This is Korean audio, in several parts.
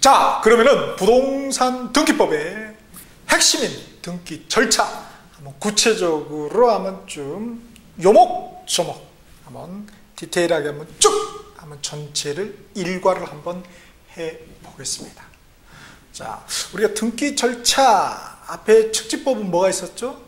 자, 그러면은 부동산 등기법의 핵심인 등기 절차 한번 구체적으로 한번 좀 요목조목 한번 디테일하게 한번 쭉 한번 전체를 일과를 한번 해 보겠습니다. 자, 우리가 등기 절차 앞에 측지법은 뭐가 있었죠?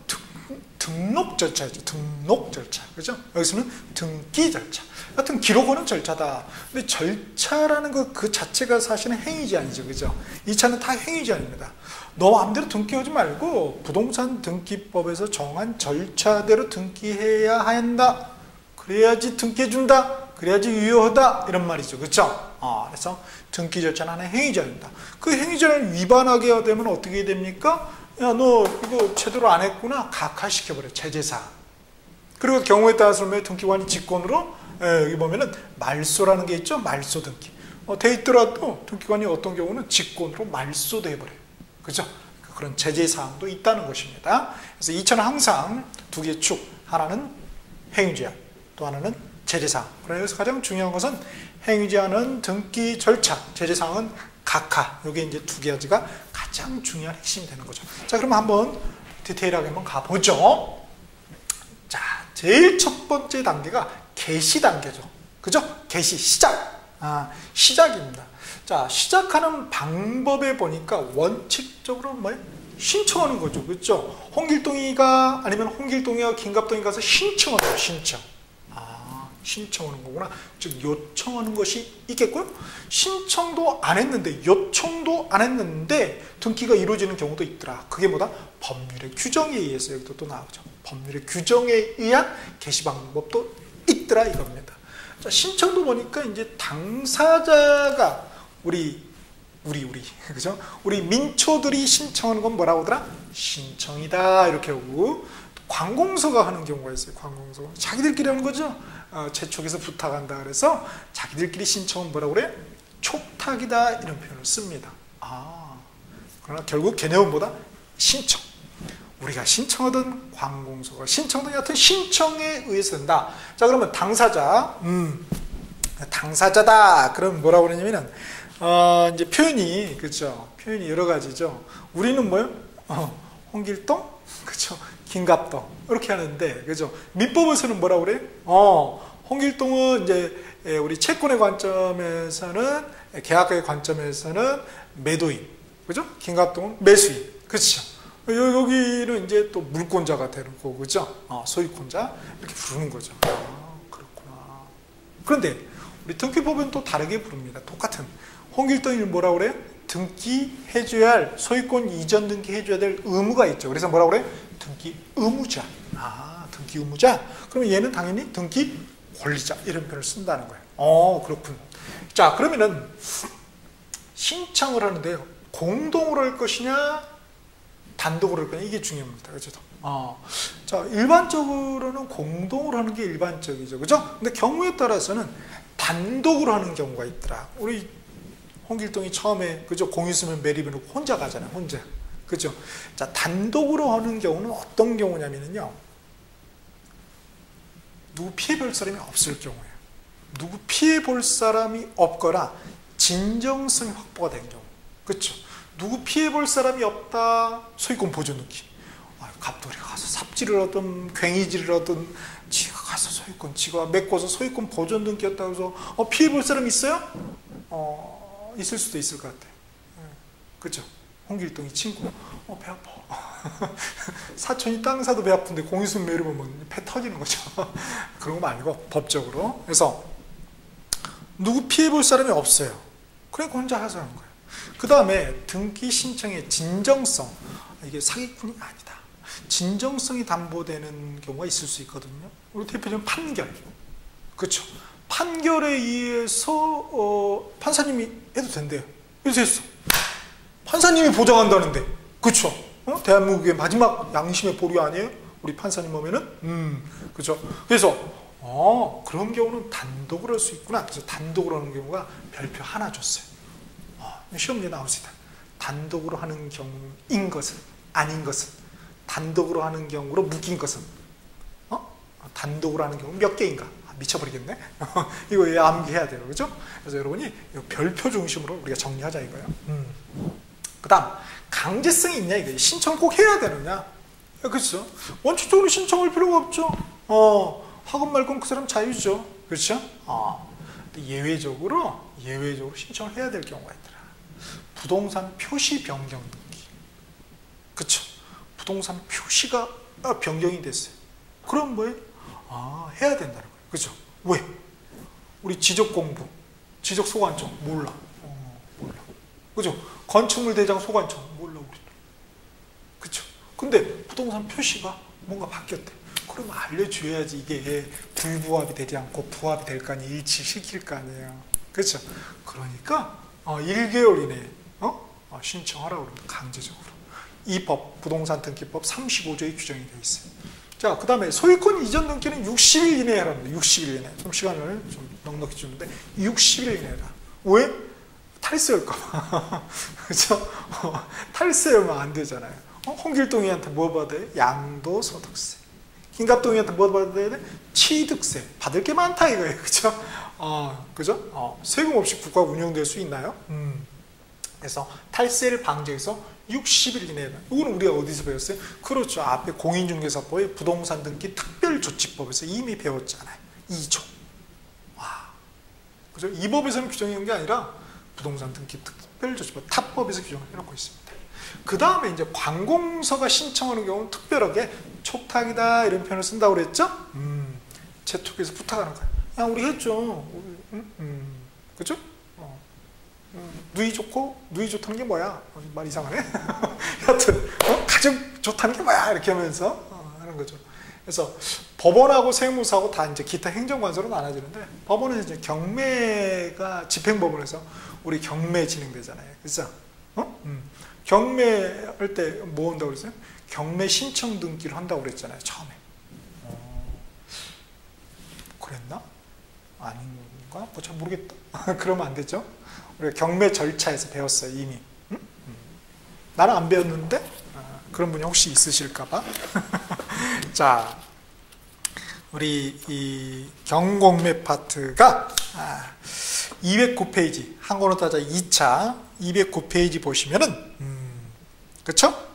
등록 절차죠. 등록 절차. 그죠? 여기서는 등기 절차. 하여튼 기록하는 절차다. 근데 절차라는 그 자체가 사실은 행위제한이죠. 그죠? 이 차는 다 행위제한입니다. 너 마음대로 등기하지 말고 부동산 등기법에서 정한 절차대로 등기해야 한다. 그래야지 등기해준다. 그래야지 유효하다. 이런 말이죠. 그렇죠? 그래서 등기 절차는 하나의 행위제한입니다. 그 행위제를 위반하게 되면 어떻게 됩니까? 야, 너 이거 제대로 안 했구나. 각하시켜버려. 제재사항. 그리고 경우에 따라서 등기관이 직권으로 여기 보면은 말소라는 게 있죠. 말소 등기. 돼 있더라도 등기관이 어떤 경우는 직권으로 말소도 해버려요. 그죠? 그런 제재사항도 있다는 것입니다. 그래서 이 차는 항상 두 개의 축. 하나는 행위제한, 또 하나는 제재사항. 그래서 가장 중요한 것은 행위제한은 등기 절차, 제재사항은 각하. 이게 이제 두 가지가 가장 중요한 핵심이 되는 거죠. 자, 그럼 한번 디테일하게 한번 가보죠. 자, 제일 첫 번째 단계가 개시 단계죠. 그죠? 개시, 시작. 시작입니다. 자, 시작하는 방법에 보니까 원칙적으로 뭐예요? 신청하는 거죠. 그죠? 홍길동이가 아니면 홍길동이와 김갑동이 가서 신청하는 거예요. 신청. 신청하는 거구나. 즉 요청하는 것이 있겠고요. 신청도 안 했는데 요청도 안 했는데 등기가 이루어지는 경우도 있더라. 그게 뭐다? 법률의 규정에 의해서 여기도 또 나오죠. 법률의 규정에 의한 개시 방법도 있더라 이겁니다. 자, 신청도 보니까 이제 당사자가 우리 그죠? 우리 민초들이 신청하는 건 뭐라고 하더라? 신청이다 이렇게 하고 관공서가 하는 경우가 있어요. 관공서 자기들끼리 하는 거죠. 재촉에서 부탁한다 그래서 자기들끼리 신청은 뭐라고 그래? 촉탁이다 이런 표현을 씁니다. 그러나 결국 개념은 뭐다? 신청. 우리가 신청하던 관공서가 신청하던 여하튼 신청에 의해서 된다. 자, 그러면 당사자, 당사자다. 그럼 뭐라고 그러냐면은 이제 표현이 그렇죠. 표현이 여러 가지죠. 우리는 뭐요? 홍길동, 그렇죠. 김갑동 이렇게 하는데 그죠? 민법에서는 뭐라고 그래? 홍길동은 이제 우리 채권의 관점에서는 계약의 관점에서는 매도인, 그죠? 김갑동은 매수인, 그렇죠? 여기는 이제 또 물권자가 되는 거고, 그죠? 소유권자 이렇게 부르는 거죠. 그렇구나. 그런데 우리 등기법은 또 다르게 부릅니다. 똑같은 홍길동이 뭐라고 그래? 등기해줘야 할 소유권 이전 등기해줘야 될 의무가 있죠. 그래서 뭐라고 그래? 등기 의무자. 등기 의무자. 그러면 얘는 당연히 등기 권리자 이런 표현을 쓴다는 거예요. 그렇군. 자, 그러면은 신청을 하는데요. 공동으로 할 것이냐, 단독으로 할 거냐 이게 중요합니다. 그죠? 자, 일반적으로는 공동으로 하는 게 일반적이죠. 그죠? 근데 경우에 따라서는 단독으로 하는 경우가 있더라. 우리 홍길동이 처음에 그죠? 공 있으면 매립해놓고 혼자 가잖아요. 혼자. 그죠? 자, 단독으로 하는 경우는 어떤 경우냐면요. 누구 피해 볼 사람이 없을 경우예요. 누구 피해 볼 사람이 없거나 진정성이 확보가 된 경우. 그렇죠? 누구 피해 볼 사람이 없다. 소유권 보존 등기. 갑돌이가 가서 삽질을 하든 괭이질을 하든 지가 가서 소유권 지가 메꿔서 소유권 보존 등기였다고 해서 피해 볼 사람 있어요? 있을 수도 있을 것 같아요. 그렇죠? 홍길동이 친구, 배 아파. 사촌이 땅 사도 배 아픈데 공유순 매립하면 배 터지는 거죠. 그런 거 말고 법적으로. 그래서 누구 피해 볼 사람이 없어요. 그러니까 혼자 하자는 거예요. 그 다음에 등기 신청의 진정성. 이게 사기꾼이 아니다. 진정성이 담보되는 경우가 있을 수 있거든요. 우리 대표적인 판결. 그렇죠? 판결에 의해서 판사님이 해도 된대요. 그래서 했어. 판사님이 보장한다는데, 그렇죠? 대한민국의 마지막 양심의 보류 아니에요? 우리 판사님 보면은, 그렇죠? 그래서 그런 경우는 단독으로 할 수 있구나. 그래서 단독으로 하는 경우가 별표 하나 줬어요. 시험 문제 나옵니다. 단독으로 하는 경우인 것은 아닌 것은 단독으로 하는 경우로 묶인 것은 단독으로 하는 경우 몇 개인가? 미쳐버리겠네. 이거 암기해야 돼요, 그죠? 그래서 여러분이 별표 중심으로 우리가 정리하자 이거예요. 그다음 강제성이 있냐 이거. 신청 꼭 해야 되느냐? 그렇죠. 원칙적으로 신청할 필요가 없죠. 하건 말건 그 사람 자유죠. 그렇죠? 예외적으로 신청을 해야 될 경우가 있더라. 부동산 표시 변경 등기. 그쵸? 부동산 표시가 변경이 됐어요. 그럼 뭐예요? 해야 된다는 거예요. 그죠? 왜? 우리 지적 공부, 지적 소관청 몰라. 몰라. 그죠? 건축물 대장 소관청 몰라 우리도. 그쵸? 근데 부동산 표시가 뭔가 바뀌었대. 그러면 알려줘야지 이게 불부합이 되지 않고 부합이 될 거 아니에요. 일치시킬 거 아니에요. 그렇죠? 그러니까 1개월 이내에 신청하라고 그럽니다. 강제적으로. 이 법, 부동산 등기법 35조에 규정이 되어 있어요. 자, 그 다음에 소유권 이전 등기는 60일 이내에 하랍니다. 60일 이내. 좀 시간을 좀 넉넉히 주는데 60일 이내에 해라. 왜? 탈세할까? 그렇죠? 탈세하면 안 되잖아요. 홍길동이한테 뭐 받아요? 양도소득세. 김갑동이한테 뭐 받아야 돼? 취득세. 받을 게 많다 이거예요. 그죠? 그죠? 세금 없이 국가가 운영될 수 있나요? 그래서 탈세를 방지해서 60일 이내에. 이거는 우리가 어디서 배웠어요? 그렇죠. 앞에 공인중개사법의 부동산 등기 특별조치법에서 이미 배웠잖아요. 2조. 와. 그죠? 이 법에서는 규정한 게 아니라 부동산 등기 특별조치법 탑법에서 규정을 해놓고 있습니다. 그 다음에 이제 관공서가 신청하는 경우는 특별하게 촉탁이다 이런 표현을 쓴다고 그랬죠? 채톡에서 부탁하는 거예요. 야, 우리 했죠. 그죠? 누이 좋고 누이 좋다는 게 뭐야? 말 이상하네. 여하튼 가장 좋다는 게 뭐야? 이렇게 하면서 하는 거죠. 그래서 법원하고 세무사하고 다 이제 기타 행정관서로 나눠지는데 법원은 이제 경매가 집행법원에서 우리 경매 진행되잖아요. 그죠? 경매할 때 뭐 한다고 그랬어요? 경매 신청 등기를 한다고 그랬잖아요. 처음에. 그랬나? 아닌가? 뭐 잘 모르겠다. 그러면 안 되죠. 우리가 경매 절차에서 배웠어요. 이미. 나는 안 배웠는데 그런 분이 혹시 있으실까봐. 자, 우리 이 경공매 파트가 209페이지 한권으로 따져 2차 209페이지 보시면은 그쵸?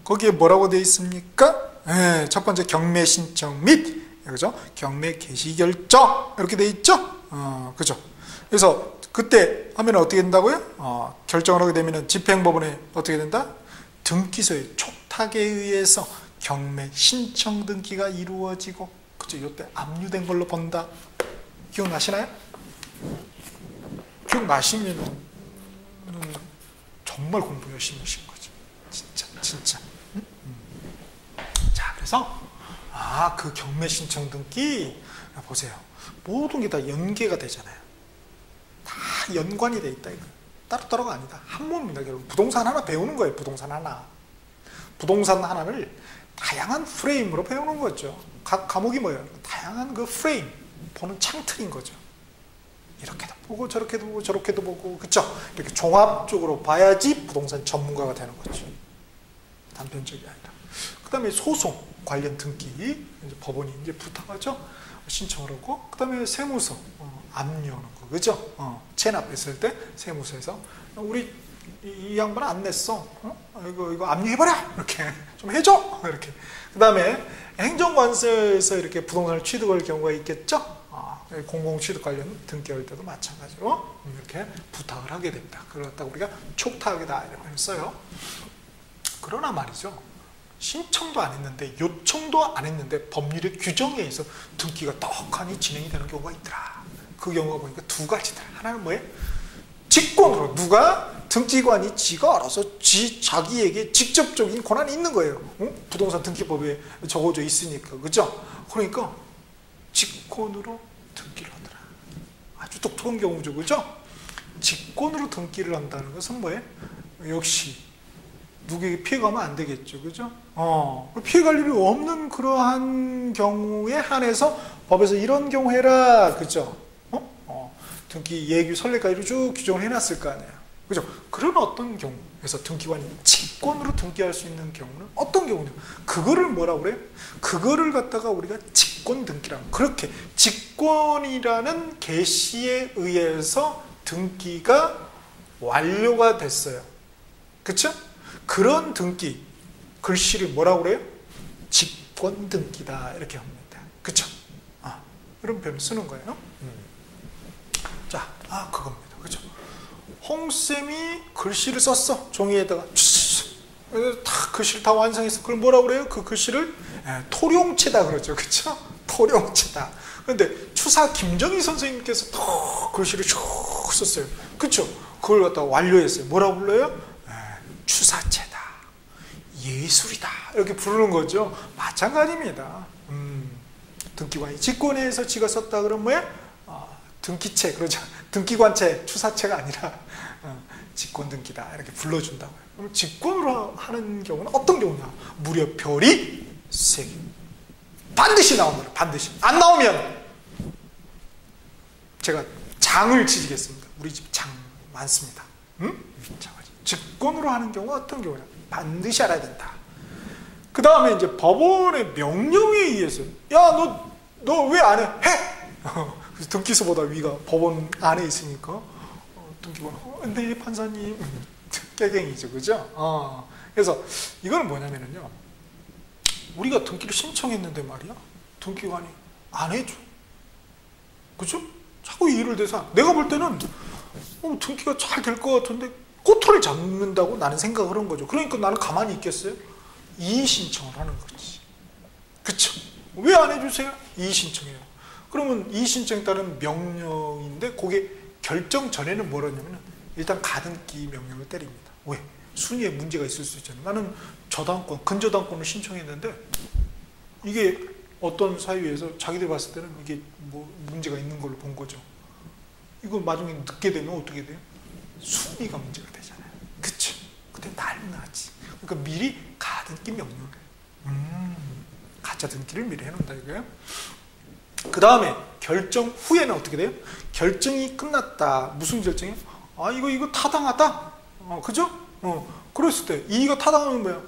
거기에 뭐라고 되어 있습니까? 네, 첫 번째 경매 신청 및 그죠? 경매 개시 결정 이렇게 되어 있죠? 그죠? 그래서 그때 하면 어떻게 된다고요? 결정을 하게 되면 집행법원에 어떻게 된다? 등기소의 촉탁에 의해서 경매 신청 등기가 이루어지고 그죠? 이때 압류된 걸로 본다. 기억나시나요? 기억나시면 정말 공부 열심히 하신 거죠. 진짜. 자, 그래서 그 경매 신청 등기 보세요. 모든 게 다 연계가 되잖아요. 다 연관이 돼 있다 이거. 따로따로가 아니다. 한 몸입니다. 여러분. 부동산 하나 배우는 거예요. 부동산 하나. 부동산 하나를 다양한 프레임으로 배우는 거죠. 각 과목이 뭐예요? 다양한 그 프레임 보는 창틀인 거죠. 이렇게도 보고 저렇게도 보고 저렇게도 보고 그쵸? 이렇게 종합적으로 봐야지 부동산 전문가가 되는 거죠. 단편적이 아니라. 그 다음에 소송 관련 등기 이제 법원이 이제 부탁하죠. 신청을 하고 그 다음에 세무서 압류하는 거 그죠? 체납했을 때 세무서에서 우리 이 양반 안 냈어. 이거 압류해버려. 이렇게 좀 해줘. 이렇게. 그 다음에 행정관서에서 이렇게 부동산을 취득할 경우가 있겠죠. 공공취득 관련 등기할 때도 마찬가지로 이렇게 부탁을 하게 됩니다. 그렇다고 우리가 촉탁이다 이렇게 써요. 그러나 말이죠. 신청도 안 했는데 요청도 안 했는데 법률의 규정에 의해서 등기가 떡하니 진행이 되는 경우가 있더라. 그 경우가 보니까 두 가지다. 하나는 뭐예요? 직권으로 누가 등기관이 지가 알아서 자기에게 직접적인 권한이 있는 거예요. 부동산 등기법에 적어져 있으니까. 그죠? 그러니까 직권으로 등기를 하더라. 아주 독특한 경우죠. 그죠? 직권으로 등기를 한다는 것은 뭐예요? 역시 누구에게 피해가면 안 되겠죠. 그죠? 피해갈 일이 없는 그러한 경우에 한해서 법에서 이런 경우 해라. 그죠? 등기 예규 선례까지로 쭉 규정을 해놨을 거 아니에요. 그죠? 그런 어떤 경우에서 등기관이 직권으로 등기할 수 있는 경우는 어떤 경우냐? 그거를 뭐라 그래요? 그거를 갖다가 우리가 직권 등기라고. 그렇게 직권이라는 계시에 의해서 등기가 완료가 됐어요. 그쵸? 그런 등기, 글씨를 뭐라고 그래요? 직권 등기다. 이렇게 합니다. 그쵸? 이런 표현을 쓰는 거예요. 자, 그겁니다. 그죠? 홍쌤이 글씨를 썼어. 종이에다가. 다 글씨를 다 완성했어. 그걸 뭐라고 그래요? 그 글씨를 토룡체다 그러죠. 그쵸? 토룡체다. 그런데 추사 김정희 선생님께서 더 글씨를 쭉 썼어요. 그쵸? 그걸 갖다가 완료했어요. 뭐라고 불러요? 추사체다. 예술이다. 이렇게 부르는 거죠. 마찬가지입니다. 등기관이 직권에서 지가 썼다 그러면 뭐예요? 등기체, 그러죠. 등기관체, 추사체가 아니라 직권 등기다. 이렇게 불러준다고요. 그럼 직권으로 하는 경우는 어떤 경우냐? 무려 별이 3개. 반드시 나옵니다. 반드시. 안 나오면 제가 장을 지지겠습니다. 우리 집 장 많습니다. 직권으로 하는 경우가 어떤 경우냐? 반드시 알아야 된다. 그 다음에 이제 법원의 명령에 의해서, 야, 너 왜 안 해? 해! 그래서 등기소보다 위가 법원 안에 있으니까, 등기관, 네, 판사님. 깨갱이죠. 그죠? 그래서 이거는 뭐냐면요. 우리가 등기를 신청했는데 말이야. 등기관이 안 해줘. 그죠? 자꾸 일을 대서, 내가 볼 때는, 등기가 잘 될 것 같은데, 꼬투리를 잡는다고 나는 생각을 한 거죠. 그러니까 나는 가만히 있겠어요? 이의 신청을 하는 거지. 그쵸? 왜 안 해주세요? 이의 신청해요. 그러면 이의 신청에 따른 명령인데 그게 결정 전에는 뭐라냐면 일단 가등기 명령을 때립니다. 왜? 순위에 문제가 있을 수 있잖아요. 나는 저당권, 근저당권을 신청했는데 이게 어떤 사유에서 자기들 봤을 때는 이게 뭐 문제가 있는 걸로 본 거죠. 이거 나중에 늦게 되면 어떻게 돼요? 순위가 문제가 되잖아요. 그쵸? 그때 난리 나지. 그러니까 미리 가등기 명령을 해요. 가짜 등기를 미리 해놓는다 이거예요. 그 다음에 결정 후에는 어떻게 돼요? 결정이 끝났다. 무슨 결정이에요? 이거 타당하다. 그죠? 그랬을 때 이의가 타당하면 뭐야?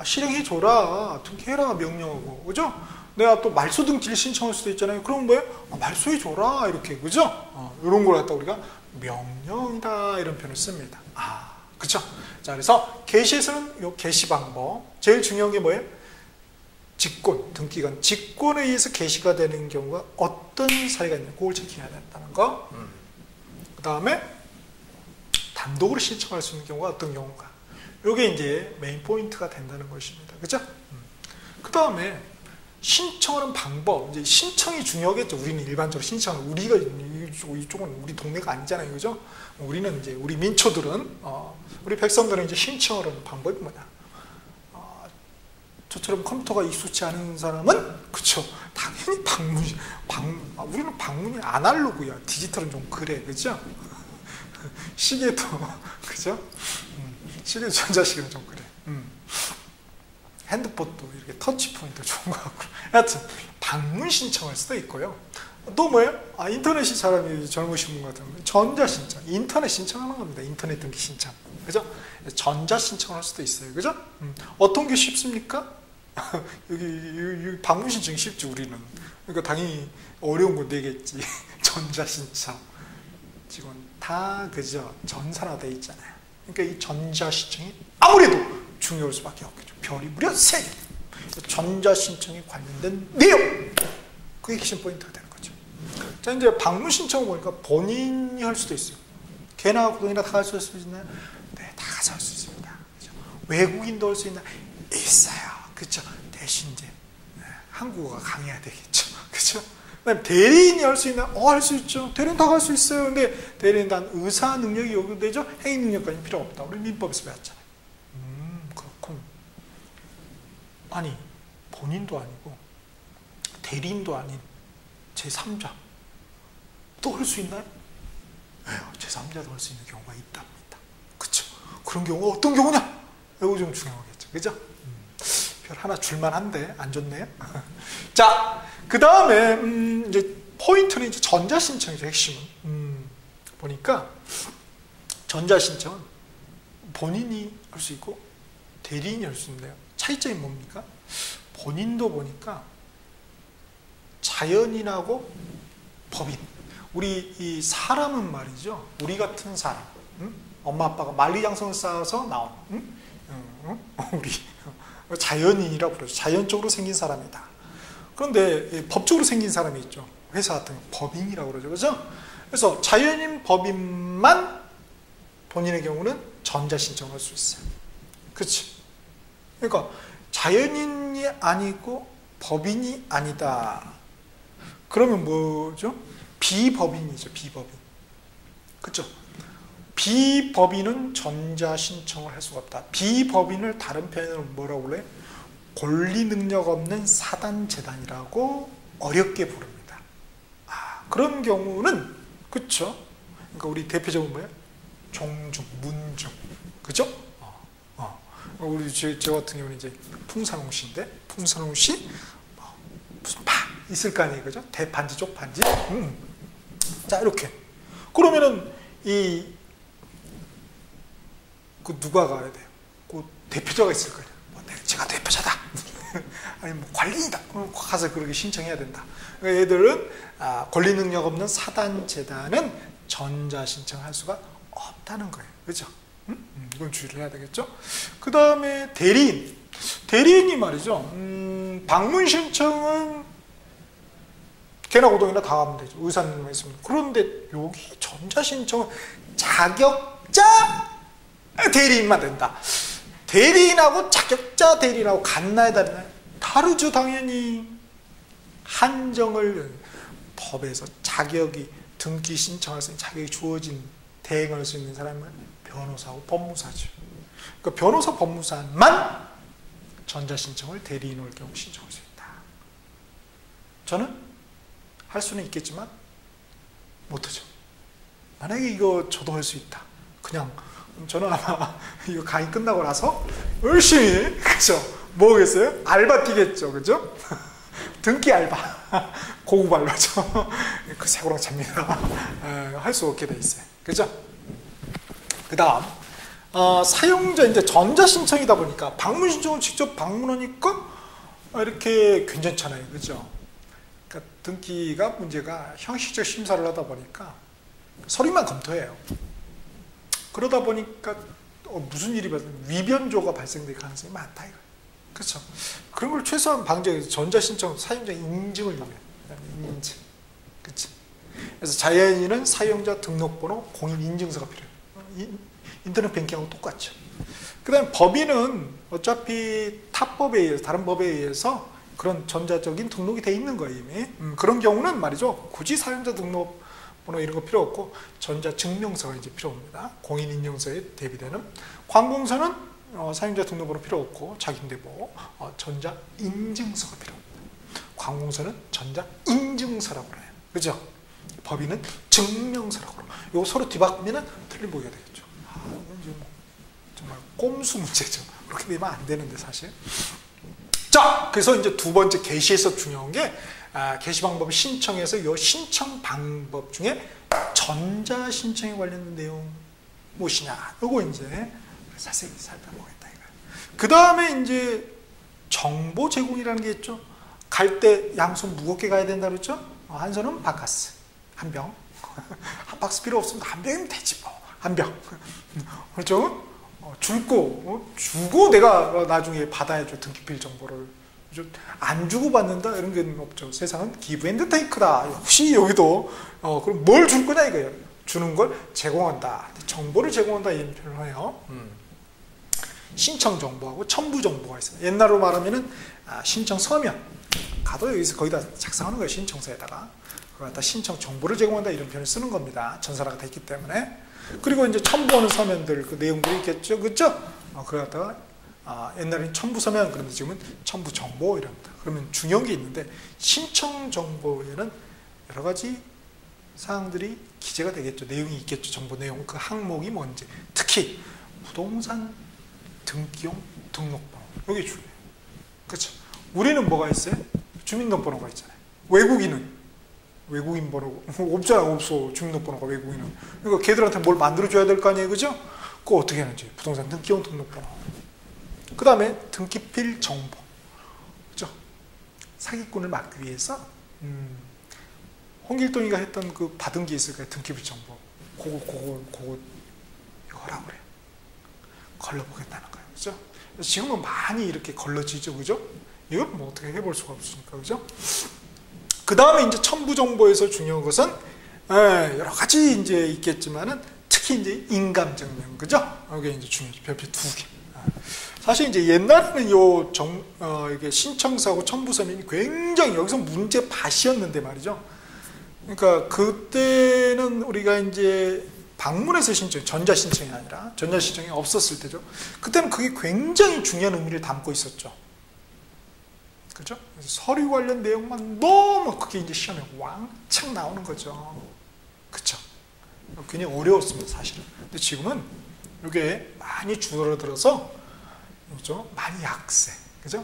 실행해줘라. 등기해라 명령하고. 그죠? 내가 또 말소 등기를 신청할 수도 있잖아요. 그럼 뭐예요? 말소해줘라. 이렇게. 그죠? 이런 걸 갖다 우리가 명령이다. 이런 표현을 씁니다. 그쵸? 자, 그래서 계시에서는 요 계시 방법. 제일 중요한 게 뭐예요? 직권, 등기관. 직권에 의해서 계시가 되는 경우가 어떤 사례가 있냐. 그걸 체크해야 된다는 거. 그 다음에 단독으로 신청할 수 있는 경우가 어떤 경우가. 요게 이제 메인 포인트가 된다는 것입니다. 그죠? 그 다음에 신청하는 방법. 이제 신청이 중요하겠죠. 우리는 일반적으로 신청하는, 우리가 이쪽은 우리 동네가 아니잖아요. 그죠? 우리는 이제 우리 민초들은 우리 백성들은 이제 신청을 하는 방법이 뭐냐? 저처럼 컴퓨터가 익숙치 않은 사람은 그쵸? 당연히 우리는 방문이 아날로그야. 디지털은 좀 그래. 그죠? 시계도 그죠? 시계 전자시계는 좀 그래. 핸드폰도 이렇게 터치 포인트 좋은 것 같고. 하여튼 방문 신청할 수도 있고요. 또 뭐예요? 인터넷이 사람이 젊으신 분 같으면 전자 신청, 인터넷 신청하는 겁니다. 인터넷 등기 신청, 그죠? 전자 신청할 수도 있어요, 그죠? 어떤 게 쉽습니까? 여기 방문 신청 쉽지 우리는. 그러니까 당연히 어려운 건 되겠지. 전자 신청. 지금 다 그죠? 전산화돼 있잖아요. 그러니까 이 전자 신청이 아무래도 중요할 수밖에 없겠죠. 별이 무려 3개. 전자 신청에 관련된 내용. 그게 핵심 포인트가 되는 거죠. 자, 이제 방문 신청을 보니까 본인이 할 수도 있어요. 개나 고동이나 다 할 수 있나요? 네, 다 할 수 있습니다. 그렇죠? 외국인도 할 수 있나? 있어요. 그렇죠? 대신 이제 한국어가 강해야 되겠죠. 그렇죠? 그다음에 대리인이 할 수 있나? 할 수 있죠. 대리인 다 할 수 있어요. 근데 대리인 단 의사 능력이 요구되죠. 행위 능력까지 필요 없다. 우리 민법에서 배웠잖아요. 그렇군. 아니, 본인도 아니고 대리인도 아닌 제3자 또 할 수 있나요? 제3자도 할 수 있는 경우가 있답니다. 그렇죠? 그런 경우가 어떤 경우냐? 이거 좀 중요하겠죠. 그죠? 별 하나 줄만한데 안 좋네요. 자, 그 다음에 이제 포인트는 이제 전자신청이죠. 핵심은 보니까 전자신청은 본인이 할 수 있고 대리인이 할 수 있는데요. 차이점이 뭡니까? 본인도 보니까 자연인하고 법인. 우리 이 사람은 말이죠. 우리 같은 사람. 응? 엄마 아빠가 만리장성을 쌓아서 나온 우리 자연인이라고 그러죠. 자연적으로 생긴 사람이다. 그런데 법적으로 생긴 사람이 있죠. 회사 같은 거 법인이라고 그러죠. 그죠? 그래서 자연인 법인만 본인의 경우는 전자신청할 수 있어요. 그렇지? 그러니까 자연인이 아니고 법인이 아니다. 그러면 뭐죠? 비법인이죠. 비법인. 그렇죠? 비법인은 전자신청을 할 수가 없다. 비법인을 다른 표현으로 뭐라고 그래? 권리 능력 없는 사단재단이라고 어렵게 부릅니다. 그런 경우는 그렇죠? 그러니까 우리 대표적으로 뭐예요? 종중, 문중, 그죠? 우리 저 같은 경우는 이제 풍산홍 씨인데 풍산홍 씨 무슨 파 있을 거 아니에요, 그죠? 대판지, 쪽판지. 자 이렇게 그러면은 그 누가 가야 돼요? 그 대표자가 있을 거예요. 제가 대표자다. 아니 뭐 관리인이다. 그럼 가서 그렇게 신청해야 된다. 그러니까 얘들은 권리 능력 없는 사단재단은 전자 신청할 수가 없다는 거예요. 그렇죠? 이건 주의를 해야 되겠죠? 그 다음에 대리인. 대리인이 말이죠. 방문 신청은 개나 고동이나 다 하면 되죠. 의사님만 있으면. 그런데 여기 전자 신청은 자격자 대리인만 된다. 대리인하고 자격자 대리인하고 같나요, 다르나요? 다르죠, 당연히. 한정을 법에서 자격이 등기 신청할 수 있는 자격이 주어진 대행할 수 있는 사람은 변호사하고 법무사죠. 그러니까 변호사, 법무사만 전자신청을 대리인 올 경우 신청할 수 있다. 저는 할 수는 있겠지만 못하죠. 만약에 이거 저도 할 수 있다. 그냥 저는 아마 이거 강의 끝나고 나서 열심히 그죠? 뭐겠어요? 알바 뛰겠죠, 그죠? 등기 알바, 고급 알바죠. 그 새고랑 잡니다. 할 수 없게 돼 있어요, 그죠? 그 다음 사용자 이제 전자 신청이다 보니까 방문 신청은 직접 방문하니까 이렇게 괜찮잖아요, 그죠? 그러니까 등기가 문제가 형식적 심사를 하다 보니까 서류만 검토해요. 그러다 보니까 무슨 일이 위변조가 발생될 가능성이 많다 이거예요. 그렇죠? 그런 걸 최소한 방지해서 전자신청 사용자 인증을 요구해요. 인증. 그렇지? 그래서 자연인은 사용자 등록번호, 공인인증서가 필요해요. 인터넷 뱅킹하고 똑같죠. 그 다음에 법인은 어차피 타법에 의해서, 다른 법에 의해서 그런 전자적인 등록이 돼 있는 거예요, 이미. 그런 경우는 말이죠. 굳이 사용자 등록 번호 이런 거 필요 없고 전자증명서가 이제 필요합니다. 공인인증서에 대비되는. 관공서는 사용자 등록번호 필요 없고 자기인대보 전자인증서가 필요합니다. 관공서는 전자인증서라고 해요. 그죠? 법인은 증명서라고 해요. 이거 서로 뒤바꾸면 틀린 보기가 되겠죠. 이건 정말 꼼수 문제죠. 그렇게 되면 안 되는데 사실. 자, 그래서 이제 두 번째 게시에서 중요한 게 게시 방법 신청에서 이 신청 방법 중에 전자 신청에 관련된 내용 무엇이냐, 이거 이제 자세히 살펴보겠다 이거예요. 그 다음에 이제 정보 제공이라는 게 있죠. 갈 때 양손 무겁게 가야 된다 그랬죠. 한 손은 바카스 한 병, 한 박스 필요 없으면 한 병이면 되지 뭐. 한 병. 그렇죠? 주고 내가 나중에 받아야죠. 등기필 정보를. 안 주고 받는다 이런 게 없죠. 세상은 기브 앤드 테이크다. 혹시 여기도 그럼 뭘 줄 거냐 이거예요. 주는 걸 제공한다. 정보를 제공한다 이런 표현을 해요. 신청 정보하고 첨부 정보가 있어요. 옛날로 말하면은 신청 서면 가도 여기서 거기다 작성하는 거예요. 신청서에다가 그걸 신청 정보를 제공한다 이런 표현을 쓰는 겁니다. 전산화가 됐기 때문에. 그리고 이제 첨부하는 서면들 그 내용들이 있겠죠, 그렇죠? 그걸 갖다가 옛날에는 첨부 서면 그런데 지금은 첨부 정보 이랍니다. 그러면 중요한 게 있는데 신청 정보에는 여러 가지 사항들이 기재가 되겠죠. 내용이 있겠죠. 정보 내용 그 항목이 뭔지. 특히 부동산 등기용 등록번호 여기 중요해요. 그렇죠? 우리는 뭐가 있어요? 주민등록번호가 있잖아요. 외국인은 외국인 번호 없잖아. 없어. 주민등록번호가 외국인은. 그러니까 걔들한테 뭘 만들어줘야 될 거 아니에요. 그죠? 그거 어떻게 하는지. 부동산 등기원 등록번호. 그 다음에 등기필 정보. 그죠? 사기꾼을 막기 위해서 홍길동이가 했던 그 받은 게 있을 거예요. 등기필 정보. 그거 이거 하라고 그래요. 걸러보겠다는 거예요. 그죠? 지금은 많이 이렇게 걸러지죠. 그죠? 이건 뭐 어떻게 해볼 수가 없으니까. 그죠? 그 다음에 이제 첨부 정보에서 중요한 것은 여러 가지 이제 있겠지만은 특히 이제 인감증명. 그죠? 이게 이제 중요하죠. 별표 2개. 사실 이제 옛날에는 이게 신청서하고 첨부서면이 굉장히 여기서 문제 밭이었는데 말이죠. 그러니까 그때는 우리가 이제 방문해서 신청, 전자신청이 아니라 전자신청이 없었을 때죠. 그때는 그게 굉장히 중요한 의미를 담고 있었죠. 그죠? 그래서 서류 관련 내용만 너무 그게 이제 시험에 왕창 나오는 거죠. 그쵸? 굉장히 어려웠습니다, 사실은. 근데 지금은 이게 많이 줄어들어서, 그죠? 많이 약세. 그죠?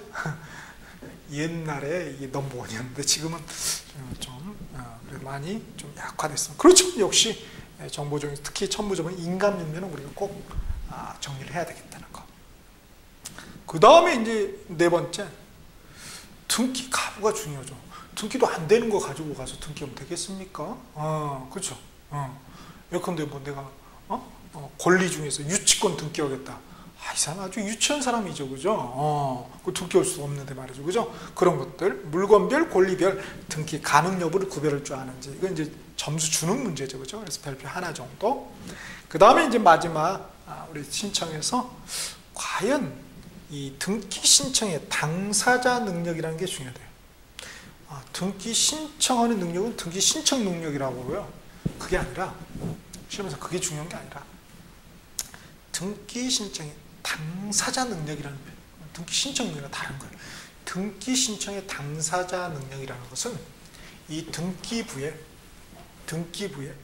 옛날에 이게 넘버원이었는데 지금은 좀 많이 좀 약화됐습니다. 그렇죠. 역시 정보정의, 특히 첨부정의 인감증명은 우리가 꼭 정리를 해야 되겠다는 거. 그 다음에 이제 네 번째, 등기 가부가 중요하죠. 등기도 안 되는 거 가지고 가서 등기하면 되겠습니까? 그렇죠. 예컨대 뭐 내가 권리 중에서 유치권 등기하겠다. 이 사람 아주 유치한 사람이죠, 그죠? 그 등기할 수 없는데 말이죠, 그죠? 그런 것들, 물건별, 권리별 등기 가능 여부를 구별할 줄 아는지, 이건 이제 점수 주는 문제죠, 그죠? 그래서 별표 하나 정도. 그 다음에 이제 마지막 우리 신청에서 과연 이 등기 신청의 당사자 능력이라는 게 중요해요. 등기 신청하는 능력은 등기 신청 능력이라고 하고요. 그게 아니라 시험에서 그게 중요한 게 아니라 등기 신청의 당사자 능력이라는 거. 등기 신청 능력은 다른 거예요. 등기 신청의 당사자 능력이라는 것은 이 등기부에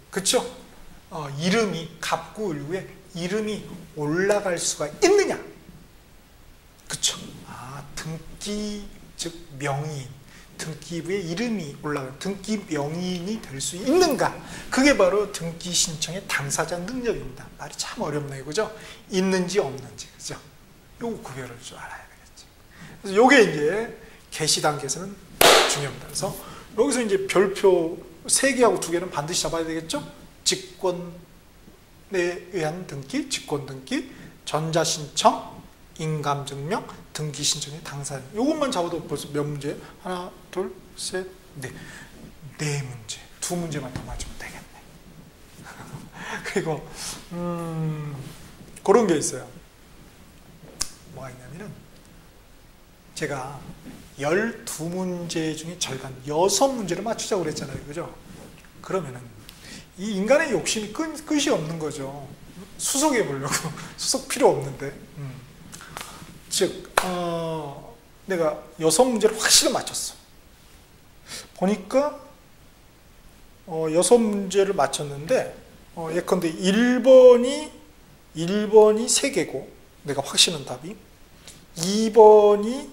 그쵸? 이름이 갑구을구에 이름이 올라갈 수가 있느냐? 그쵸? 등기 즉 명의인, 등기부에 이름이 올라가는 등기 명의인이 될 수 있는가? 그게 바로 등기 신청의 당사자 능력입니다. 말이 참 어렵네요, 그죠? 있는지 없는지, 그죠? 요거 구별을 줄 알아야 되겠죠. 그래서 요게 이제 개시 단계에서는 중요합니다. 그래서 여기서 이제 별표 3개하고 2개는 반드시 잡아야 되겠죠? 직권에 의한 등기, 직권 등기, 전자신청, 인감증명, 등기신청의 당사자. 이것만 잡아도 벌써 몇 문제? 하나, 둘, 셋, 넷. 4문제. 2문제만 더 맞으면 되겠네. 그리고 그런 게 있어요. 뭐가 있냐면은 제가 12문제 중에 절반 6문제를 맞추자고 그랬잖아요. 그죠? 그러면은 이 인간의 욕심이 끝이 없는 거죠. 수속해 보려고. 수속 필요 없는데. 즉 내가 6문제를 확실히 맞췄어. 보니까 6문제를 맞췄는데 예컨대 1번이 3개고 내가 확신한 답이 2번이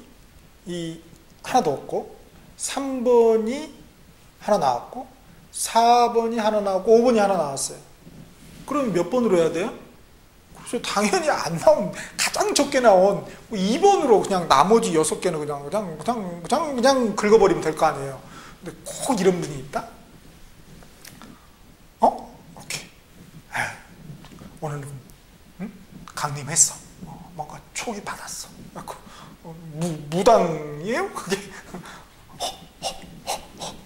하나도 없고 3번이 하나 나왔고 4번이 하나 나왔고 5번이 하나 나왔어요. 그럼 몇 번으로 해야 돼요? 그래서 당연히 안 나온 가장 적게 나온 2번으로 그냥 나머지 6개는 그냥 긁어버리면 될 거 아니에요. 근데 꼭 이런 분이 있다? 오케이. 오늘은 강림했어. 뭔가 촉이 받았어. 무당이에요? 그게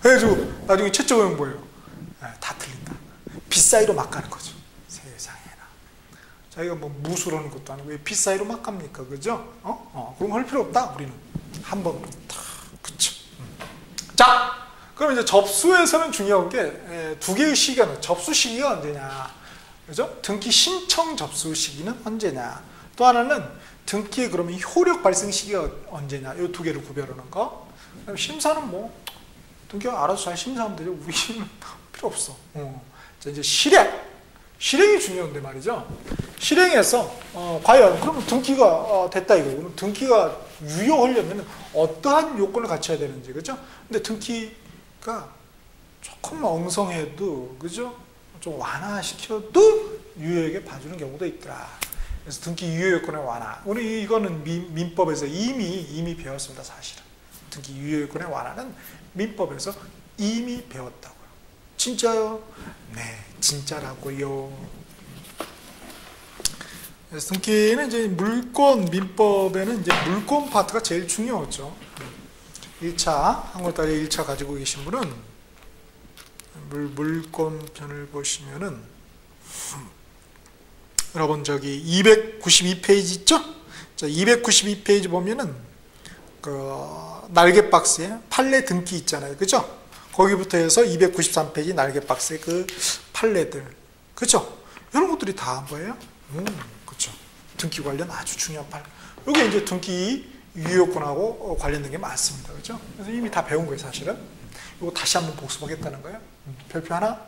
해가지고 나중에 채점하면 뭐예요? 다 틀린다. 빗사이로 막 가는 거죠. 세상에나. 자기가 뭐 무술하는 것도 아니고 왜 빗사이로 막 갑니까? 그죠? 그럼 할 필요 없다. 우리는 한 번으로 다. 그쵸? 자, 그럼 이제 접수에서는 중요한 게 2개의 시기가 나와요. 접수 시기가 언제냐? 그죠? 등기 신청 접수 시기는 언제냐? 또 하나는 등기의 그러면 효력 발생 시기가 언제냐? 이 2개를 구별하는 거. 심사는 뭐 등기가 알아서 잘 심사하면 되죠. 우리는 필요 없어. 자, 이제 실행이 중요한데 말이죠. 실행해서 과연 그러면 등기가 됐다 이거. 그럼 등기가 유효하려면 어떠한 요건을 갖춰야 되는지, 그죠? 근데 등기가 조금 엉성해도, 그죠? 좀 완화시켜도 유효하게 봐주는 경우도 있더라. 그래서 등기 유효 요건의 완화. 우리 이거는 민법에서 이미 배웠습니다, 사실은. 등기 유효 요건의 완화는 민법에서 이미 배웠다고요. 진짜요? 네, 진짜라고요. 그래서 등기는 이제 민법에는 이제 물권 파트가 제일 중요하죠. 1차, 한국달에 1차 가지고 계신 분은 물권편을 보시면은 여러분 저기 292페이지 있죠? 자, 292페이지 보면은 그 날개 박스에 판례 등기 있잖아요. 그죠? 거기부터 해서 293페이지 날개 박스에 그 판례들. 그죠? 이런 것들이 다 뭐예요? 그렇죠. 등기 관련 아주 중요한 판례. 이게 이제 등기 유효권하고 관련된 게 많습니다. 그죠? 그래서 이미 다 배운 거예요, 사실은. 이거 다시 한번 복습하겠다는 거예요. 별표 하나.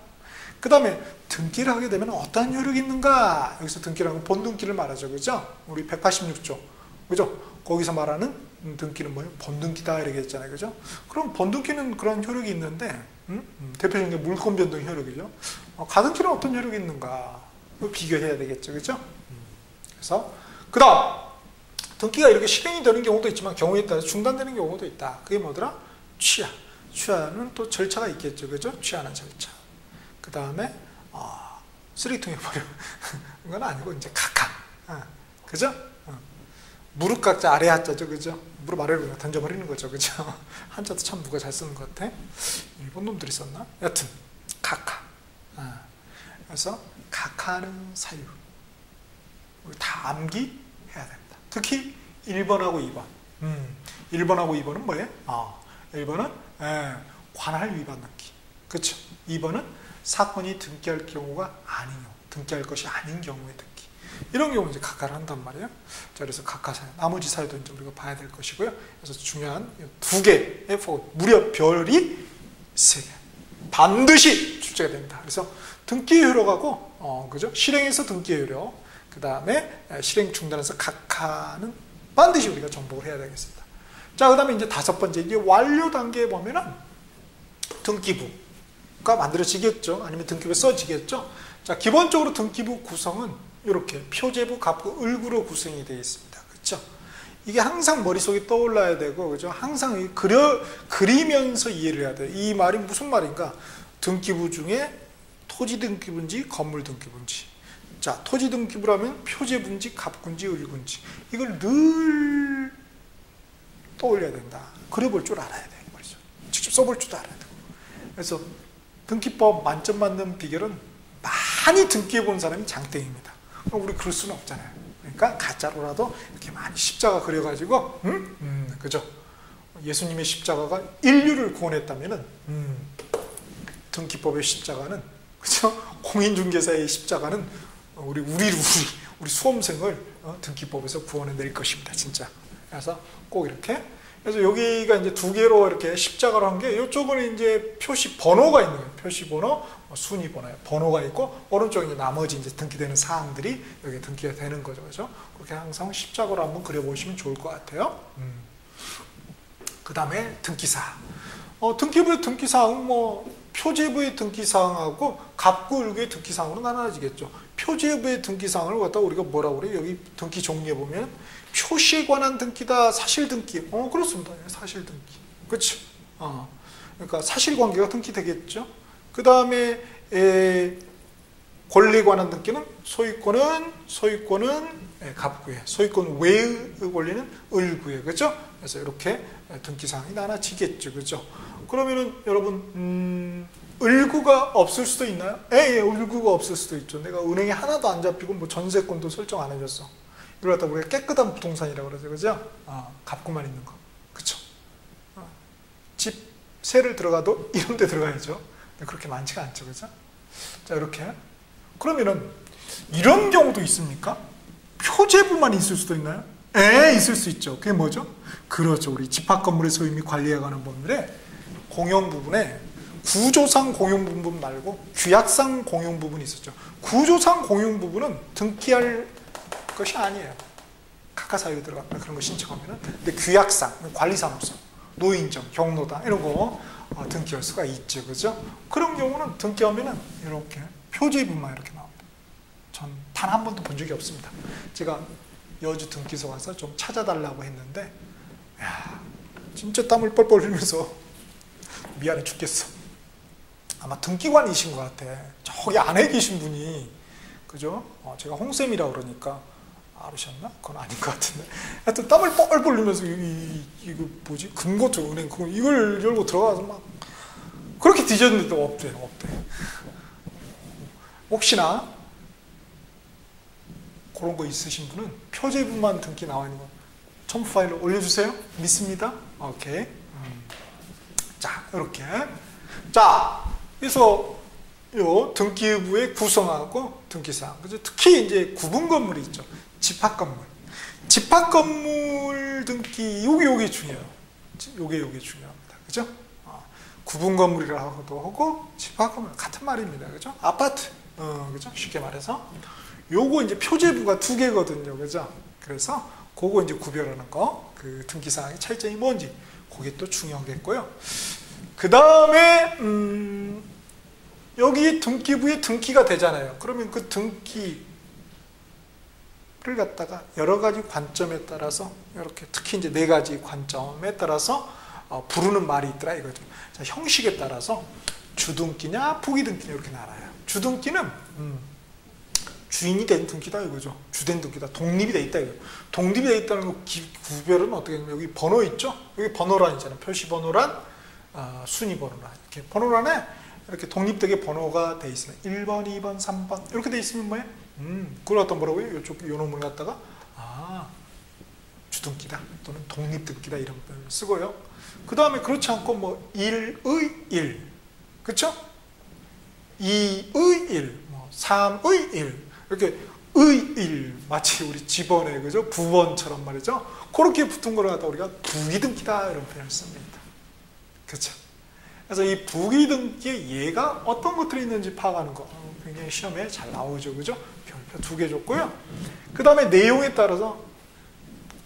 그 다음에 등기를 하게 되면 어떤 효력이 있는가? 여기서 등기라는 건 본등기를 말하죠. 그죠? 우리 186조. 그죠? 거기서 말하는 등기는 뭐예요? 본등기다 이렇게 했잖아요. 그죠? 그럼 본등기는 그런 효력이 있는데, 대표적인 게 물권 변동 효력이죠. 가등기는 어떤 효력이 있는가? 비교해야 되겠죠. 그죠? 그래서, 그 다음, 등기가 이렇게 실행이 되는 경우도 있지만 경우에 따라 중단되는 경우도 있다. 그게 뭐더라? 취하. 취하는 또 절차가 있겠죠. 그죠? 취하는 절차. 그 다음에 쓰레기통에 버려. 이건 아니고 이제 각하. 그죠? 무릎 각자 아래 하자죠. 그죠? 무릎 아래로 던져버리는 거죠. 그죠? 한자도 참 누가 잘 쓰는 것 같아. 일본 놈들이 썼나? 여튼 각하. 그래서 각하는 사유. 우리 다 암기해야 됩니다. 특히 1번하고 2번. 1번하고 2번은 뭐예요? 1번은 관할 위반 등기. 그렇죠? 2번은 사건이 등기할 경우가 아닌 경우, 등기할 것이 아닌 경우의 등기. 이런 경우 이제 각하를 한단 말이에요. 자, 그래서 각하 사유, 나머지 사유도 이제 우리가 봐야 될 것이고요. 그래서 중요한 두 개의 무려 별이 3개. 반드시 출제가 됩니다. 그래서 등기 효력하고, 그죠? 실행에서 등기 효력, 그 다음에 실행 중단에서 각하는 반드시 우리가 정복을 해야 되겠습니다. 자, 그 다음에 이제 5번째, 이제 완료 단계에 보면은 등기부가 만들어지겠죠. 아니면 등기부에 써지겠죠. 자, 기본적으로 등기부 구성은 이렇게 표제부, 갑부, 을구로 구성이 되어 있습니다. 그렇죠? 이게 항상 머릿속에 떠올라야 되고, 그죠? 항상 그리면서 이해를 해야 돼요. 이 말이 무슨 말인가? 등기부 중에 토지 등기부인지 건물 등기부인지. 자, 토지 등기부라면 표제부인지 갑군지 을군지. 이걸 늘 떠올려야 된다. 그려볼 줄 알아야 돼. 말이죠. 직접 써볼 줄도 알아야 되고. 그래서 등기법 만점 맞는 비결은 많이 등기해 본 사람이 장땡입니다. 그럼 우리 그럴 수는 없잖아요. 그러니까 가짜로라도 이렇게 많이 십자가 그려가지고, 그죠? 예수님의 십자가가 인류를 구원했다면은, 등기법의 십자가는, 그죠? 공인중개사의 십자가는 우리 수험생을 등기법에서 구원해 낼 것입니다. 진짜. 그래서 꼭 이렇게. 그래서 여기가 이제 2개로 이렇게 십자가로 한 게, 이쪽은 이제 표시 번호가 있는 거예요. 표시 번호, 순위 번호가 있고, 오른쪽에 이제 나머지 이제 등기되는 사항들이 여기 등기가 되는 거죠. 그죠? 그렇게 항상 십자가로 한번 그려보시면 좋을 것 같아요. 그 다음에 등기사항. 등기부의 등기사항은 표제부의 등기사항하고 갑구, 을구의 등기사항으로 나눠지겠죠. 표제부의 등기사항을 갖다가 우리가 뭐라고 그래요? 여기 등기 종류에 보면 표시에 관한 등기다, 사실등기. 그렇습니다. 사실등기. 그렇죠? 그러니까 사실관계가 등기되겠죠. 그 다음에 권리에 관한 등기는 소유권은 갑구에, 소유권 외의 권리는 을구에. 그렇죠? 그래서 이렇게 등기사항이 나눠지겠죠. 그렇죠? 그러면은 여러분 을구가 없을 수도 있나요? 예, 을구가 없을 수도 있죠. 내가 은행에 하나도 안 잡히고 전세권도 설정 안 해줬어. 이걸 갖다 우리가 깨끗한 부동산이라고 그러죠. 그죠? 갑구만 있는 거. 그쵸? 집 세를 들어가도 이런 데 들어가야죠. 근데 그렇게 많지가 않죠. 그죠? 자, 이렇게. 그러면은 이런 경우도 있습니까? 표제부만 있을 수도 있나요? 예, 있을 수 있죠. 그게 뭐죠? 그렇죠. 우리 집합 건물의 소유 및 관리에 관한 법률에 공용 부분에 구조상 공용 부분 말고 규약상 공용 부분이 있었죠. 구조상 공용 부분은 등기할 것이 아니에요. 각하사유 들어갔다 그런 거 신청하면은. 근데 규약상, 관리사무소, 노인정, 경로당 이런 거 등기할 수가 있죠. 그죠? 그런 경우는 등기하면은 이렇게 표제부만 이렇게 나옵니다. 전 단 한 번도 본 적이 없습니다. 제가 여주 등기소 가서 좀 찾아달라고 했는데, 야, 진짜 땀을 뻘뻘 흘리면서 미안해 죽겠어. 아마 등기관이신 것 같아. 저기 안에 계신 분이, 그죠? 제가 홍쌤이라 그러니까 알으셨나? 그건 아닌 것 같은데. 하여튼 땀을 뻘뻘 흘리면서 이거 뭐지? 금고죠, 은행. 이걸 열고 들어가서 막 그렇게 뒤졌는데도 없대. 혹시나 그런 거 있으신 분은 표제부만 등기 나와 있는 거 첨부 파일로 올려주세요. 믿습니다. 오케이. 자, 이렇게. 자, 그래서 요 등기부의 구성하고 등기사항. 그죠? 특히 이제 구분 건물이 있죠. 집합 건물. 집합 건물 등기, 요게 중요해요. 요게 중요합니다. 그죠? 구분 건물이라고도 하고 집합 건물 같은 말입니다. 그죠? 아파트. 그죠? 쉽게 말해서. 요거 이제 표제부가 2개거든요. 그죠? 그래서 그거 이제 구별하는 거, 그 등기사항의 차이점이 뭔지, 그게 또 중요하겠고요. 그 다음에, 여기 등기부에 등기가 되잖아요. 그러면 그 등기를 갖다가 여러 가지 관점에 따라서, 이렇게 특히 이제 4가지 관점에 따라서 부르는 말이 있더라 이거죠. 자, 형식에 따라서 주등기냐, 부기등기냐 이렇게 나눠요. 주등기는, 주인이 된 등기다 이거죠. 주된 등기다. 독립이 돼 있다 이거. 독립이 돼 있다는 거 구별은 어떻게 되냐면 여기 번호 있죠? 여기 번호란 있잖아요. 표시 번호란, 순위 번호란. 이렇게 번호란에 이렇게 독립되게 번호가 돼 있으면 1번, 2번, 3번 이렇게 돼 있으면 뭐예요? 그걸 갖다 뭐라고요? 이쪽 요 놈을 갖다가 주등기다 또는 독립등기다 이런 표현을 쓰고요. 그 다음에 그렇지 않고 뭐 1의 1, 그렇죠? 2의 1, 뭐 3의 1 이렇게 의1 마치 우리 집원의 그죠? 부번처럼 말이죠. 그렇게 붙은 걸 갖다 우리가 부기등기다 이런 표현을 씁니다. 그렇죠? 그래서 이 부기등기에 얘가 어떤 것들이 있는지 파악하는 거 굉장히 시험에 잘 나오죠. 그죠? 별표 2개 줬고요. 그 다음에 내용에 따라서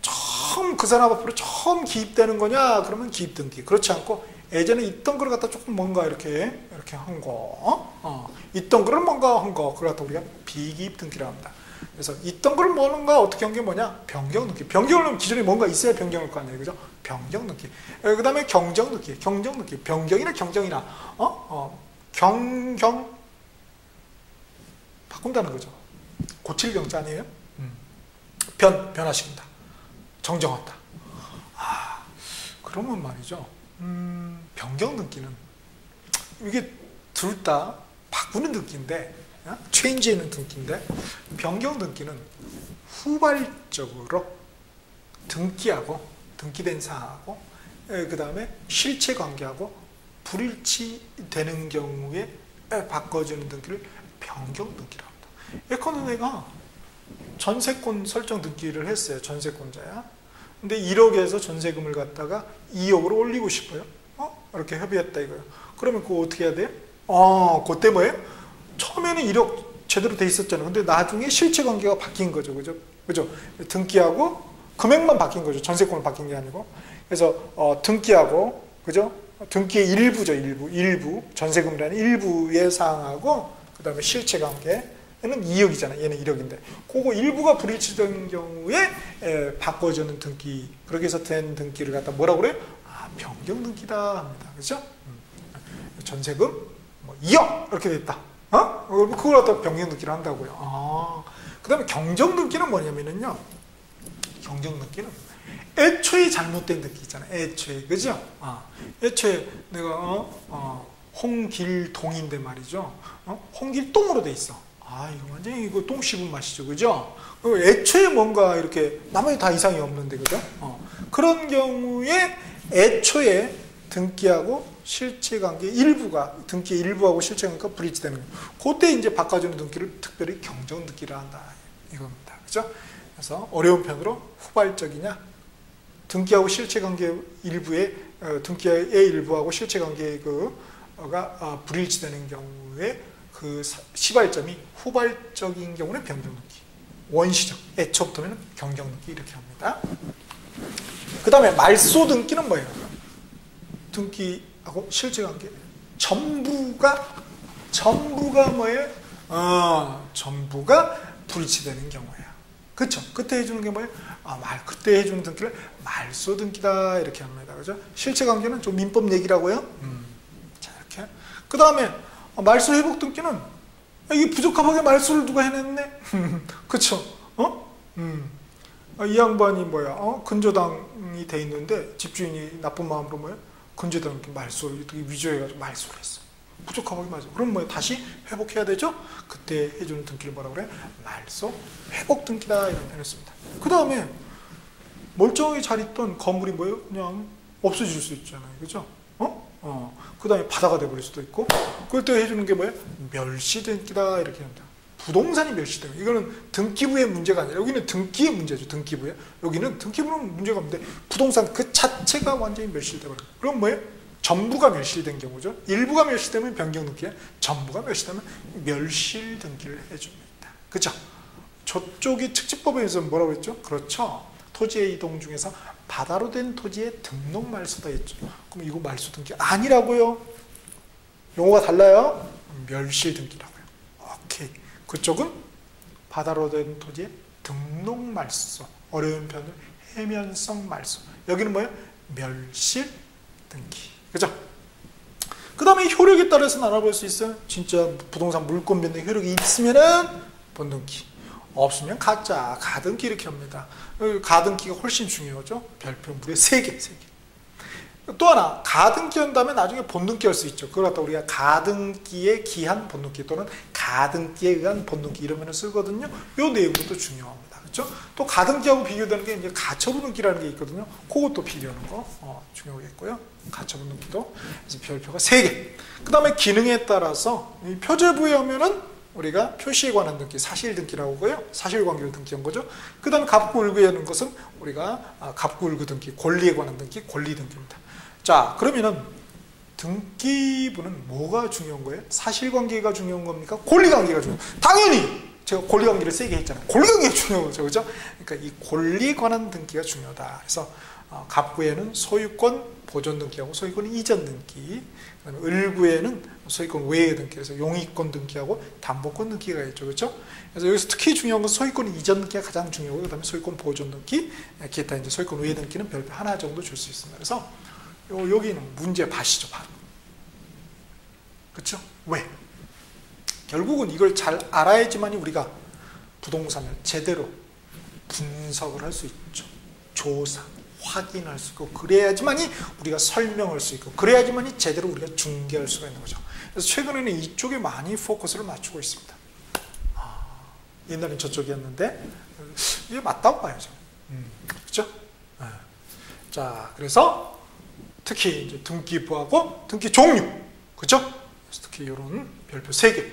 처음 그 사람 앞으로 처음 기입되는 거냐 그러면 기입등기. 그렇지 않고 예전에 있던 걸 갖다 조금 뭔가 이렇게 한 거, 있던 거를 뭔가 한 거, 그걸 갖다 우리가 비기입 등기라고 합니다. 그래서 있던 거를 뭔가 어떻게 한 게 뭐냐? 변경 등기. 변경을 하면 기존에 뭔가 있어야 변경할 거 아니에요, 그죠? 변경 등기. 그 다음에 경정 등기. 경정 등기. 변경이나 경정이나, 경경 바꾼다는 거죠. 고칠 경자 아니에요? 변화시킨다. 정정한다. 그러면 말이죠. 변경 등기는 이게 둘 다 바꾸는 등기인데, 체인지하는 등기인데, 변경 등기는 후발적으로 등기하고 등기된 사항하고 그 다음에 실체 관계하고 불일치되는 경우에 바꿔주는 등기를 변경 등기라고 합니다. 예컨대 내가 전세권 설정 등기를 했어요. 전세권자야. 근데 1억에서 전세금을 갖다가 2억으로 올리고 싶어요. 이렇게 협의했다 이거예요. 그러면 그거 어떻게 해야 돼요? 그때 뭐예요? 처음에는 1억 제대로 돼 있었잖아요. 근데 나중에 실체 관계가 바뀐 거죠. 그죠? 그죠? 등기하고 금액만 바뀐 거죠. 전세권을 바뀐 게 아니고. 그래서 등기하고 그죠? 등기의 일부죠. 일부 전세금이라는 일부의 사항하고 그 다음에 실체 관계는 2억이잖아요. 얘는 1억인데 그거 일부가 불일치된 경우에 바꿔주는 등기, 그렇게 해서 된 등기를 갖다 뭐라고 그래요? 변경 등기다 합니다. 그죠? 전세금 뭐 2억 이렇게 됐다. 그걸 갖다 변경 등기를 한다고요. 그 다음에 경정 등기는 뭐냐면요. 경정 등기는 애초에 잘못된 등기 있잖아요. 애초에, 그죠? 애초에 내가 홍길동인데 말이죠. 홍길동으로 돼 있어. 이거 완전히 이거 똥 씹은 맛이죠, 그죠? 애초에 뭔가 이렇게 나머지 다 이상이 없는데, 그죠? 그런 경우에 애초에 등기하고 실체관계 일부가 등기의 일부하고 실체관계가 불일치되는 거예요. 그때 이제 바꿔주는 등기를 특별히 경정 등기를 한다 이겁니다, 그죠? 그래서 어려운 편으로 후발적이냐 등기하고 실체관계 일부의 등기의 일부하고 실체관계가 불일치되는 경우에 그 시발점이 후발적인 경우는 변경 등기, 원시적 애초부터는 경정 등기 이렇게 합니다. 그 다음에 말소 등기는 뭐예요? 등기 하고 실제관계 전부가 뭐예요? 전부가 불이치되는 경우예요. 그쵸? 그때 해주는 게 뭐예요? 그때 해주는 등기를 말소 등기다 이렇게 합니다. 그죠? 실체관계는 좀 민법 얘기라고요. 자, 이렇게. 그 다음에 말소 회복 등기는 이게 부적합하게 말소를 누가 해냈네? 그쵸? 이 양반이 근저당이 돼 있는데 집주인이 나쁜 마음으로 근저당 말소 위조해가지고 말소를 했어. 부적합하게 맞아. 그럼 다시 회복해야 되죠? 그때 해주는 등기를 뭐라고 그래? 말소 회복 등기다 이런 표현을 씁니다. 그 다음에 멀쩡하게 잘 있던 건물이 그냥 없어질 수 있잖아요. 그죠? 그 다음에 바다가 돼버릴 수도 있고, 그때 해주는 게 멸시 등기다 이렇게 합니다. 부동산이 멸시돼요. 이거는 등기부의 문제가 아니라 여기는 등기의 문제죠. 등기부에. 여기는 등기부는 문제가 없는데 부동산 그 자체가 완전히 멸실돼버려요. 그럼 전부가 멸실된 경우죠. 일부가 멸실되면 변경 등기에, 전부가 멸실되면 멸실 등기를 해줍니다. 그죠? 저쪽이 특집법에서 뭐라고 했죠? 그렇죠. 토지의 이동 중에서 바다로 된 토지의 등록 말소다 했죠. 그럼 이거 말소 등기 아니라고요? 용어가 달라요? 멸실 등기라고요. 오케이. 그쪽은 바다로 된 토지의 등록 말소. 어려운 표현을 해면성 말소. 여기는 멸실 등기. 그죠? 그 다음에 효력에 따라서 알아볼 수 있어요. 진짜 부동산 물권 변동 효력이 있으면은 본등기, 없으면 가등기 이렇게 합니다. 가등기가 훨씬 중요하죠. 별표 무려 3개. 또 하나, 가등기 한 다음에 나중에 본등기 할 수 있죠. 그걸 갖다 우리가 가등기에 기한 본등기 또는 가등기에 의한 본등기 이러면 쓰거든요. 요 내용도 중요합니다. 그렇죠? 또 가등기하고 비교되는 게 이제 가처분등기라는 게 있거든요. 그것도 비교하는 거 중요하겠고요. 가처분등기도 이제 별표가 3개. 그 다음에 기능에 따라서 이 표제부에 하면은 우리가 표시에 관한 등기, 사실등기라고 하고요. 사실관계를 등기한 거죠. 그 다음에 갑구을구에 하는 것은 우리가 갑구을구 등기, 권리에 관한 등기, 권리등기입니다. 자, 그러면은 등기부는 뭐가 중요한 거예요? 사실관계가 중요한 겁니까? 권리관계가 중요한 거예요. 당연히 제가 권리관계를 세게 했잖아요. 권리관계가 중요한 거죠. 그죠? 그러니까 이 권리에 관한 등기가 중요하다. 그래서 갑구에는 소유권 보존 등기하고 소유권 이전 등기, 그다음에 을구에는 소유권 외의 등기, 그래서 용의권 등기하고 담보권 등기가 있죠. 그렇죠? 그래서 여기서 특히 중요한 건 소유권 이전 등기가 가장 중요하고, 그다음에 소유권 보존 등기, 기타 이제 소유권 외의 등기는 별표 하나 정도 줄 수 있습니다. 그래서 여기는 문제 밭이죠, 밭. 그렇죠? 왜? 결국은 이걸 잘 알아야지만 우리가 부동산을 제대로 분석을 할 수 있죠. 조사, 확인할 수 있고, 그래야지만이 우리가 설명할 수 있고, 그래야지만이 제대로 우리가 중개할 수가 있는 거죠. 그래서 최근에는 이쪽에 많이 포커스를 맞추고 있습니다. 옛날엔 저쪽이었는데 이게 맞다고 봐야죠. 그렇죠? 자, 그래서 특히 이제 등기부하고 등기 종류, 그렇죠? 특히 이런 별표 3개,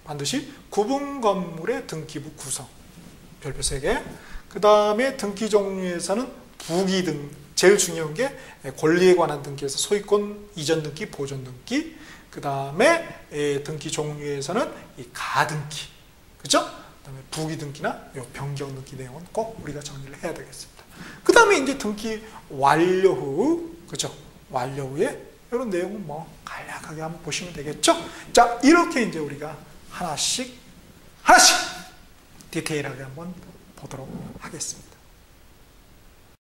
반드시 구분 건물의 등기부 구성, 별표 3개. 그 다음에 등기 종류에서는 부기 등, 제일 중요한 게 권리에 관한 등기에서 소유권 이전 등기, 보존 등기. 그 다음에 등기 종류에서는 이 가등기, 그렇죠? 그 다음에 부기 등기나 요 변경 등기 내용은 꼭 우리가 정리를 해야 되겠습니다. 그 다음에 이제 등기 완료 후, 그렇죠? 완료 후에 이런 내용은 간략하게 한번 보시면 되겠죠? 자, 이렇게 이제 우리가 하나씩 디테일하게 한번 보도록 하겠습니다.